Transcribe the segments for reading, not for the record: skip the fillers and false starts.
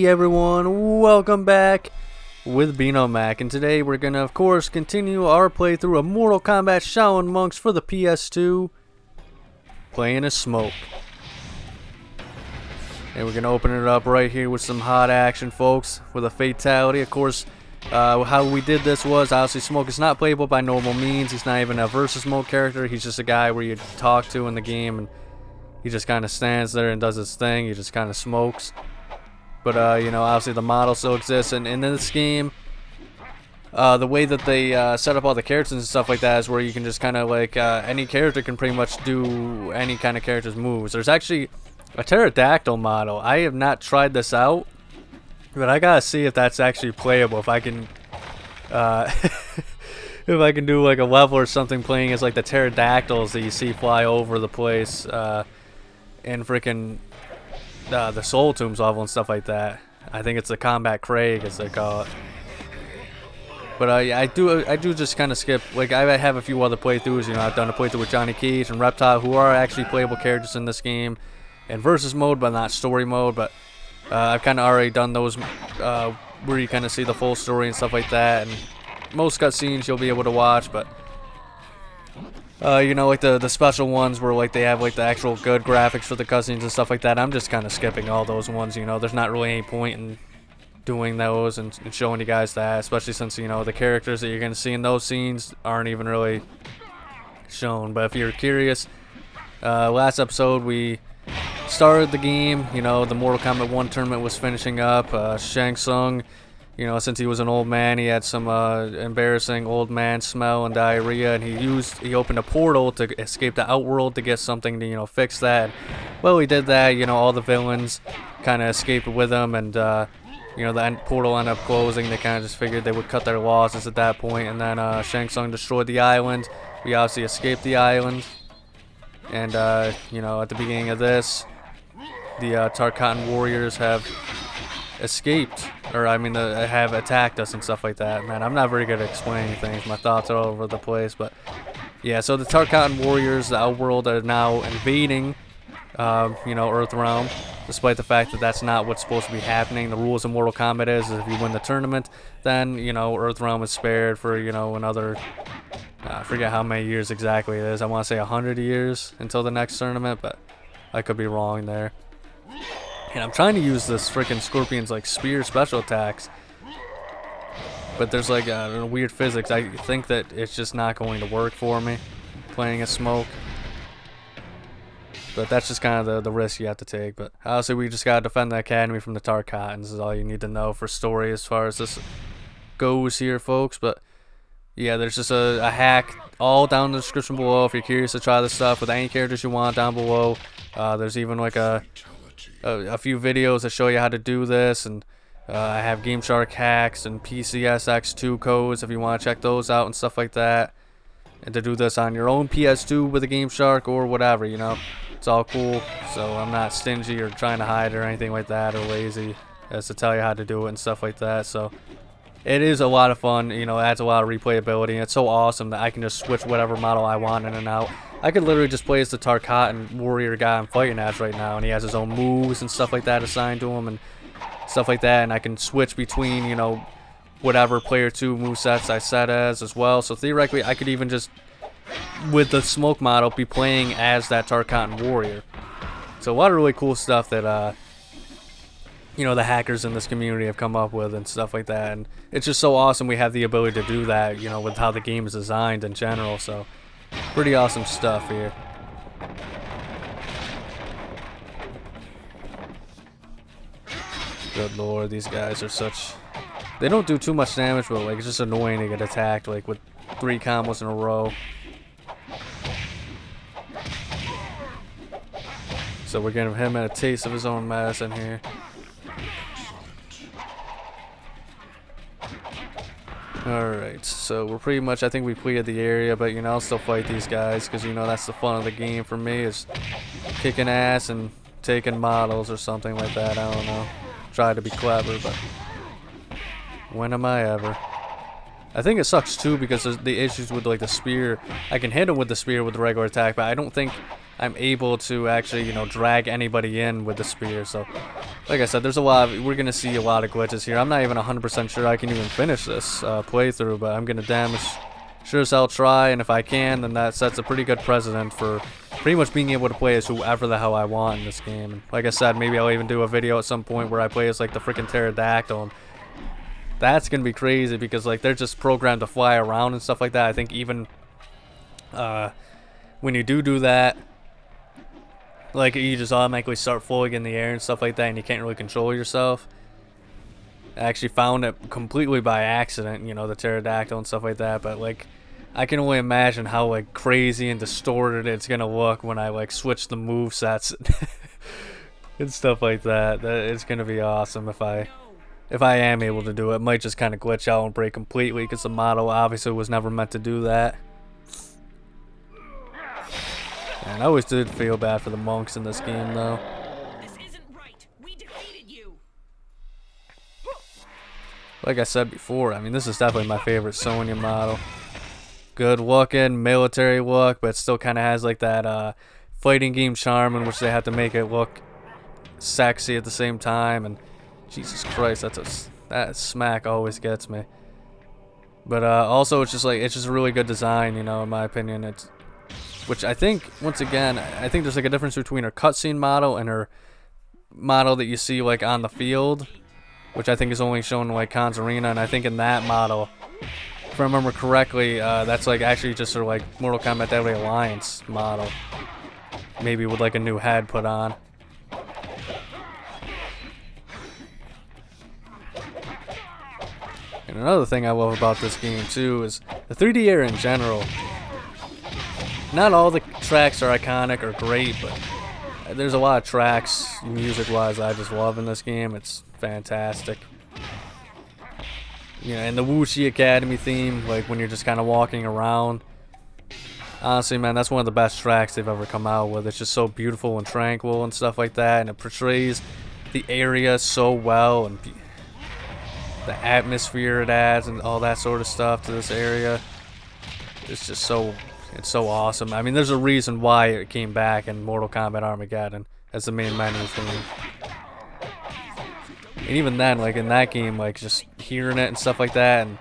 Hey everyone, welcome back with Ermac, and today we're gonna of course continue our playthrough of Mortal Kombat Shaolin Monks for the PS2, playing as Smoke. And we're gonna open it up right here with some hot action, folks, with a fatality. Of course, how we did this was, obviously Smoke is not playable by normal means. He's not even a versus mode character. He's just a guy where you talk to in the game and he just kind of stands there and does his thing. He just kind of smokes. But, you know, obviously the model still exists. And in this game, the way that they set up all the characters and stuff like that is where you can just kind of like, any character can pretty much do any kind of character's moves. There's actually a pterodactyl model. I have not tried this out, but I gotta see if that's actually playable. If I can, if I can do like a level or something playing as like the pterodactyls that you see fly over the place. And freaking the Soul Tombs level and stuff like that. I think it's the Combat Craig, as they call it. But I do just kind of skip. Like I have a few other playthroughs. You know, I've done a playthrough with Johnny Cage and Reptile, who are actually playable characters in this game, in versus mode, but not story mode. But I've kind of already done those where you kind of see the full story and stuff like that. And most cutscenes you'll be able to watch, but. You know, like the special ones where like they have like the actual good graphics for the cutscenes and stuff like that. I'm just kind of skipping all those ones. You know, there's not really any point in doing those and showing you guys that, especially since, you know, the characters that you're gonna see in those scenes aren't even really shown. But if you're curious, last episode we started the game. You know, the Mortal Kombat 1 tournament was finishing up. Shang Tsung, you know, since he was an old man, he had some embarrassing old man smell and diarrhea, and he opened a portal to escape the outworld to get something to, you know, fix that. Well, he did that. You know, all the villains kind of escaped with him, and you know, the portal ended up closing. They kind of just figured they would cut their losses at that point, and then Shang Tsung destroyed the island. We obviously escaped the island, and you know, at the beginning of this, the Tarkatan warriors have escaped, or I mean have attacked us and stuff like that. Man, I'm not very good at explaining things. My thoughts are all over the place. But yeah, so the Tarkatan warriors, the outworld, are now invading you know, Earthrealm, despite the fact that that's not what's supposed to be happening. The rules of Mortal Kombat is if you win the tournament, then, you know, Earthrealm is spared for, you know, another I forget how many years exactly it is. I want to say 100 years until the next tournament, but I could be wrong there. And I'm trying to use this freaking Scorpion's like spear special attacks, but there's like weird physics. I think that it's just not going to work for me playing as Smoke. But that's just kind of the risk you have to take. But obviously we just gotta defend the academy from the Tarkatans is all you need to know for story as far as this goes here, folks. But yeah, there's just a hack all down in the description below if you're curious to try this stuff with any characters you want down below. There's even like a few videos that show you how to do this, and I have GameShark hacks and PCSX2 codes if you want to check those out and stuff like that, and to do this on your own PS2 with a GameShark or whatever, you know, it's all cool. So I'm not stingy or trying to hide or anything like that, or lazy as to tell you how to do it and stuff like that. So it is a lot of fun, you know, it adds a lot of replayability, and it's so awesome that I can just switch whatever model I want in and out. I could literally just play as the Tarkatan warrior guy I'm fighting as right now, and he has his own moves and stuff like that assigned to him and stuff like that, and I can switch between, you know, whatever player 2 movesets I set as well. So theoretically, I could even just, with the Smoke model, be playing as that Tarkatan warrior. So a lot of really cool stuff that, you know, the hackers in this community have come up with and stuff like that, and it's just so awesome we have the ability to do that, you know, with how the game is designed in general. So pretty awesome stuff here. Good lord, these guys are such... They don't do too much damage, but like it's just annoying to get attacked like with 3 combos in a row. So we're giving him a taste of his own medicine here. Alright, so we're pretty much, I think we cleared the area, but you know, I'll still fight these guys because, you know, that's the fun of the game for me, is kicking ass and taking models or something like that. I don't know. Try to be clever, but when am I ever? I think it sucks too because there's the issues with like the spear. I can hit him with the spear with the regular attack, but I don't think I'm able to actually, you know, drag anybody in with the spear. So, like I said, there's a lot of, we're going to see a lot of glitches here. I'm not even 100% sure I can even finish this playthrough, but I'm going to damn sure as hell try, and if I can, then that sets a pretty good precedent for pretty much being able to play as whoever the hell I want in this game. And like I said, maybe I'll even do a video at some point where I play as like the freaking pterodactyl. And that's gonna be crazy because like they're just programmed to fly around and stuff like that. I think even when you do that, like you just automatically start floating in the air and stuff like that, and you can't really control yourself. I actually found it completely by accident, you know, the pterodactyl and stuff like that, but like I can only imagine how like crazy and distorted it's gonna look when I like switch the move sets and stuff like that. It's gonna be awesome if I am able to do it. It might just kind of glitch out and break completely because the model obviously was never meant to do that. And I always did feel bad for the monks in this game though. Like I said before, I mean, this is definitely my favorite Sonya model. Good looking, military look, but it still kind of has like that fighting game charm in which they have to make it look sexy at the same time. And Jesus Christ, that smack always gets me. But also, it's just a really good design, you know, in my opinion. Which I think, once again, I think there's like a difference between her cutscene model and her model that you see like on the field, which I think is only shown in like Khan's Arena. And I think in that model, if I remember correctly, that's like actually just sort of like Mortal Kombat Deadly Alliance model, maybe with like a new head put on. And another thing I love about this game too is the 3D era in general. Not all the tracks are iconic or great, but there's a lot of tracks, music-wise, I just love in this game. It's fantastic. You know, and the Wuxi Academy theme, like when you're just kind of walking around. Honestly, man, that's one of the best tracks they've ever come out with. It's just so beautiful and tranquil and stuff like that, and it portrays the area so well, and the atmosphere it adds and all that sort of stuff to this area. It's just so... It's so awesome. I mean, there's a reason why it came back in Mortal Kombat Armageddon as the main menu theme. And even then, like in that game, like just hearing it and stuff like that, and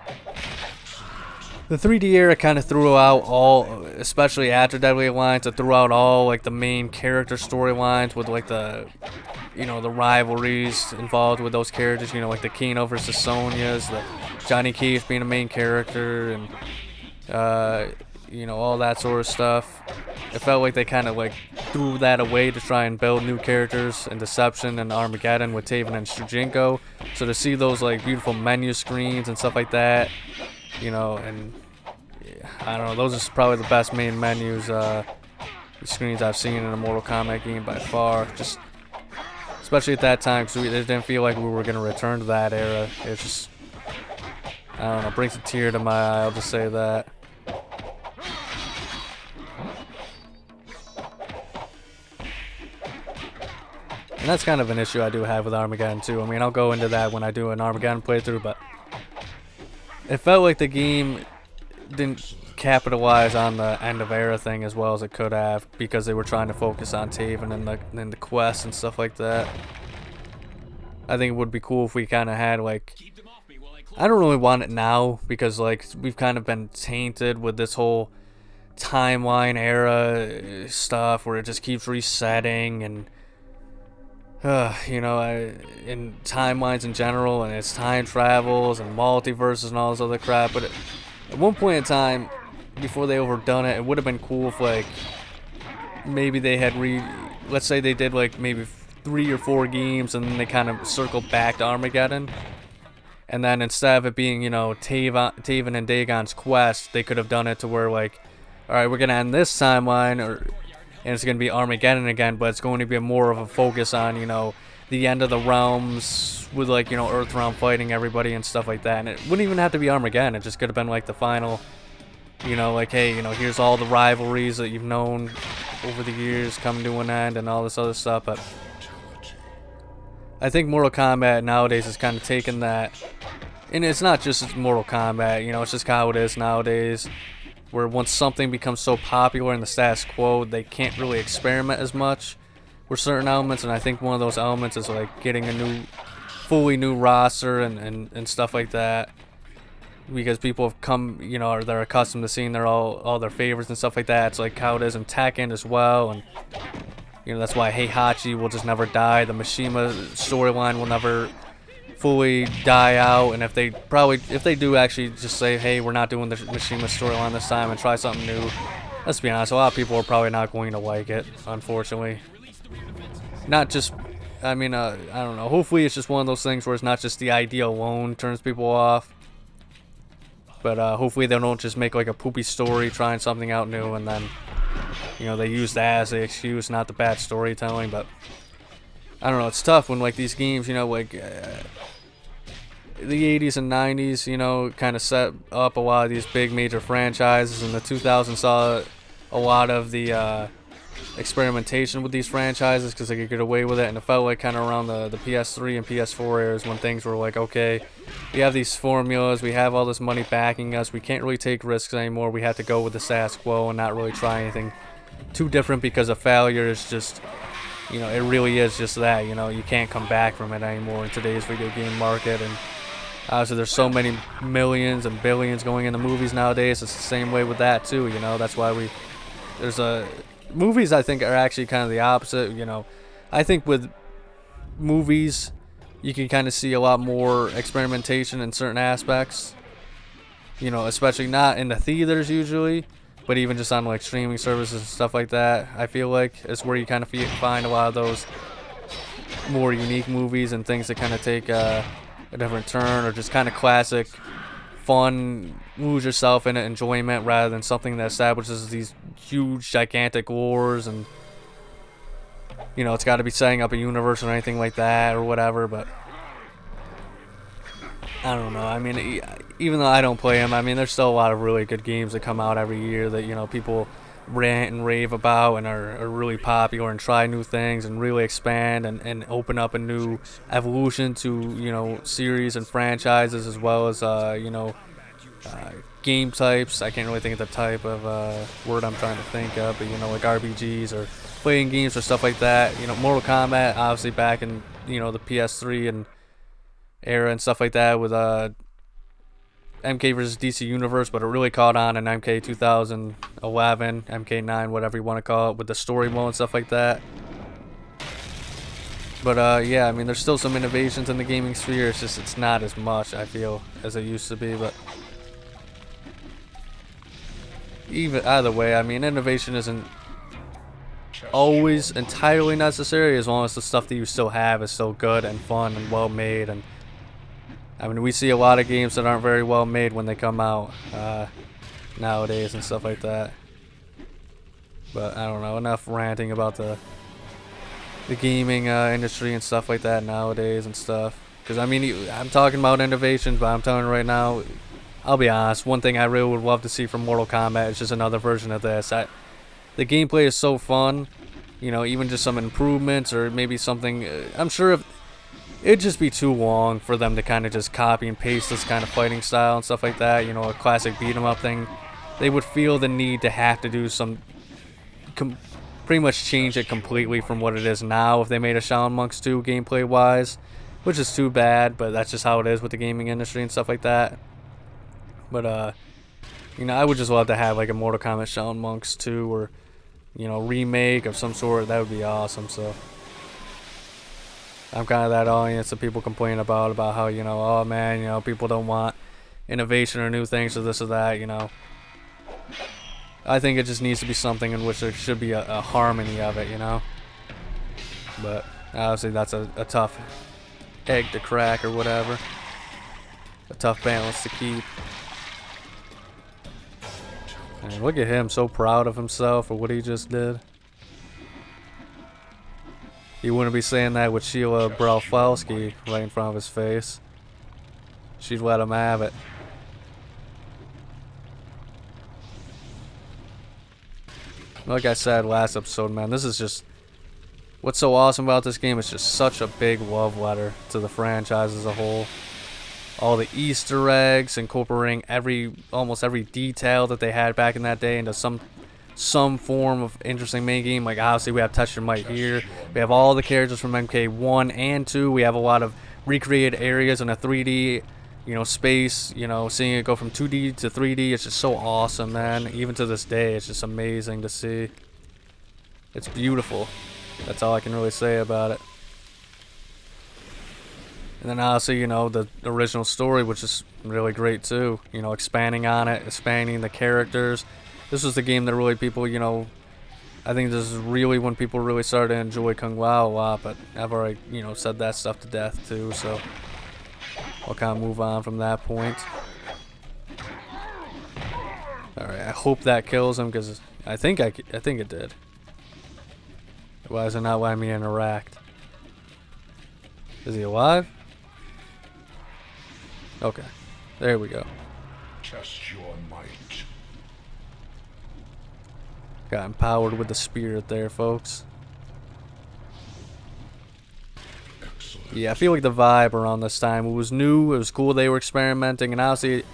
the 3D era kind of threw out all, especially after Deadly Alliance, it threw out all like the main character storylines with like the, you know, the rivalries involved with those characters. You know, like the Kano versus Sonya's, the Johnny Cage being a main character, and you know, all that sort of stuff. It felt like they kind of like threw that away to try and build new characters in Deception and Armageddon with Taven and Shujinko. So to see those like beautiful menu screens and stuff like that, you know, and yeah, I don't know, those are probably the best main menus, screens I've seen in a Mortal Kombat game by far. Just especially at that time, because it didn't feel like we were going to return to that era. It's just, I don't know, brings a tear to my eye, I'll just say that. And that's kind of an issue I do have with Armageddon too. I mean, I'll go into that when I do an Armageddon playthrough, but it felt like the game didn't capitalize on the end of era thing as well as it could have, because they were trying to focus on Taven and the quest and stuff like that. I think it would be cool if we kind of had like, I don't really want it now because like we've kind of been tainted with this whole timeline era stuff where it just keeps resetting, and you know, in timelines in general, and it's time travels and multiverses and all this other crap. But at one point in time, before they overdone it, it would have been cool if like maybe they had let's say they did like maybe 3 or 4 games and then they kind of circled back to Armageddon, and then instead of it being, you know, Taven and Dagon's quest, they could have done it to where like, all right, we're gonna end this timeline, and it's going to be Armageddon again, but it's going to be more of a focus on, you know, the end of the realms with, like, you know, Earthrealm fighting everybody and stuff like that. And it wouldn't even have to be Armageddon. It just could have been, like, the final, you know, like, hey, you know, here's all the rivalries that you've known over the years coming to an end and all this other stuff. But I think Mortal Kombat nowadays is kind of taking that, and it's not just Mortal Kombat, you know, it's just how it is nowadays. where once something becomes so popular in the status quo, they can't really experiment as much with certain elements. And I think one of those elements is like getting a fully new roster and stuff like that, because people have come, you know, or they're accustomed to seeing all their favorites and stuff like that. It's like how it is in Tekken as well, and you know, that's why Heihachi will just never die. The Mishima storyline will never fully die out. And if they do actually just say, hey, we're not doing the Mishima storyline this time and try something new, let's be honest, a lot of people are probably not going to like it, unfortunately. Not just, I mean, I don't know. Hopefully it's just one of those things where it's not just the idea alone turns people off. But hopefully they don't just make like a poopy story trying something out new and then, you know, they use that as the excuse, not the bad storytelling. But I don't know, it's tough when like these games, you know, like the 80s and 90s, you know, kind of set up a lot of these big major franchises, and the 2000s saw a lot of the experimentation with these franchises because they could get away with it. And it felt like kind of around the PS3 and PS4 eras when things were like, okay, we have these formulas, we have all this money backing us, we can't really take risks anymore, we have to go with the status quo and not really try anything too different, because a failure is just, you know, it really is just that, you know, you can't come back from it anymore in today's video game market. And obviously there's so many millions and billions going into movies nowadays. It's the same way with that too, you know. That's why movies, I think, are actually kind of the opposite. You know, I think with movies, you can kind of see a lot more experimentation in certain aspects. You know, especially not in the theaters usually, but even just on like streaming services and stuff like that. I feel like it's where you kind of find a lot of those more unique movies and things that kind of take a different turn, or just kind of classic fun, lose yourself in it, enjoyment, rather than something that establishes these huge gigantic wars and, you know, it's got to be setting up a universe or anything like that or whatever. But I don't know, I mean, even though I don't play them, I mean, there's still a lot of really good games that come out every year that, you know, people rant and rave about and are really popular and try new things and really expand and open up a new evolution to, you know, series and franchises, as well as you know, game types. I can't really think of the type of word I'm trying to think of, but, you know, like RPGs or fighting games or stuff like that. You know, Mortal Kombat, obviously back in, you know, the PS3 and era and stuff like that with MK vs. DC Universe, but it really caught on in MK 2011, MK9, whatever you want to call it, with the story mode and stuff like that. But yeah, I mean, there's still some innovations in the gaming sphere. It's just, it's not as much, I feel, as it used to be. But even either way, I mean, innovation isn't always entirely necessary, as long as the stuff that you still have is still good and fun and well made. And I mean, we see a lot of games that aren't very well made when they come out nowadays and stuff like that. But I don't know, enough ranting about the gaming industry and stuff like that nowadays and stuff. Because I mean, I'm talking about innovations, but I'm telling you right now, I'll be honest, one thing I really would love to see from Mortal Kombat is just another version of this. The gameplay is so fun, you know, even just some improvements or maybe something. I'm sure if it'd just be too long for them to kind of just copy and paste this kind of fighting style and stuff like that, you know, a classic beat 'em up thing. They would feel the need to have to do some, pretty much change it completely from what it is now if they made a Shaolin Monks 2 gameplay wise, which is too bad, but that's just how it is with the gaming industry and stuff like that. But you know, I would just love to have like a Mortal Kombat Shaolin Monks 2 or, you know, remake of some sort. That would be awesome. So I'm kind of that audience that people complain about how, you know, oh man, you know, people don't want innovation or new things or this or that, you know. I think it just needs to be something in which there should be a harmony of it, you know. But obviously that's a tough egg to crack or whatever. A tough balance to keep. And look at him, so proud of himself for what he just did. He wouldn't be saying that with Sheila Broflovski right in front of his face. She'd let him have it. Like I said last episode, man, this is just... what's so awesome about this game is just such a big love letter to the franchise as a whole. all the Easter eggs, incorporating almost every detail that they had back in that day into some form of interesting mini game. Like obviously we have Touch Your Might here. We have all the characters from MK1 and 2. We have a lot of recreated areas in a 3D, space. Seeing it go from 2D to 3D, it's just so awesome, man. Even to this day, it's just amazing to see. It's beautiful. That's all I can really say about it. And then obviously, the original story, which is really great too. Expanding on it, expanding the characters. This was the game that really people, I think this is really when people really started to enjoy Kung Lao a lot, but I've already, said that stuff to death too, so I'll kind of move on from that point. Alright, I hope that kills him, because I think it did. Why is it not letting me interact? Is he alive? Okay, there we go. Test your might. Got empowered with the spirit there, folks. Excellent. Yeah, I feel like the vibe around this time, it was new, it was cool they were experimenting, and honestly,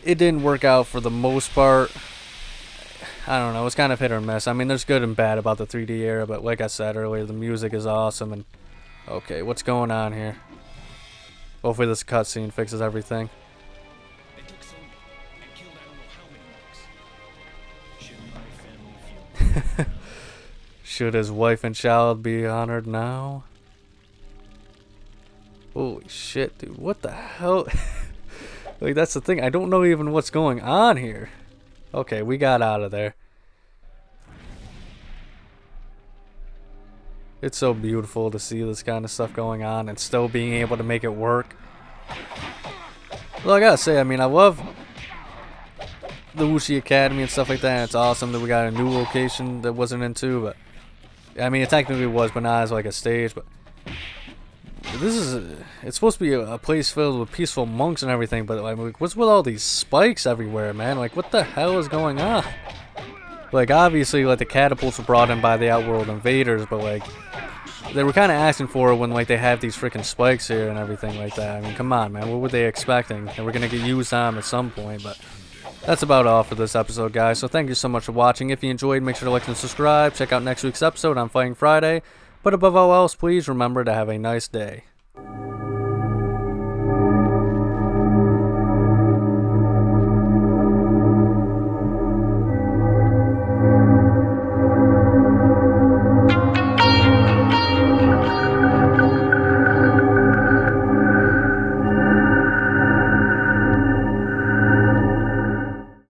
it didn't work out for the most part. I don't know, it's kind of hit or miss. I mean, there's good and bad about the 3D era, but like I said earlier, the music is awesome, and okay, what's going on here? Hopefully this cutscene fixes everything. Should his wife and child be honored now? Holy shit, dude. What the hell? Like, that's the thing. I don't know even what's going on here. Okay, we got out of there. It's so beautiful to see this kind of stuff going on and still being able to make it work. Well, I gotta say, I mean, I love the Wuxi Academy and stuff like that, and it's awesome that we got a new location that wasn't in 2, but I mean, it technically was, but not as like a stage. But this is it's supposed to be a place filled with peaceful monks and everything, but like, what's with all these spikes everywhere, man? Like, what the hell is going on? Like, obviously, like, the catapults were brought in by the Outworld invaders, but like, they were kind of asking for it when like they have these freaking spikes here and everything like that. I mean, come on, man, what were they expecting? They were gonna get used on them at some point, but that's about all for this episode, guys. So thank you so much for watching. If you enjoyed, make sure to like and subscribe. Check out next week's episode on Fighting Friday. But above all else, please remember to have a nice day.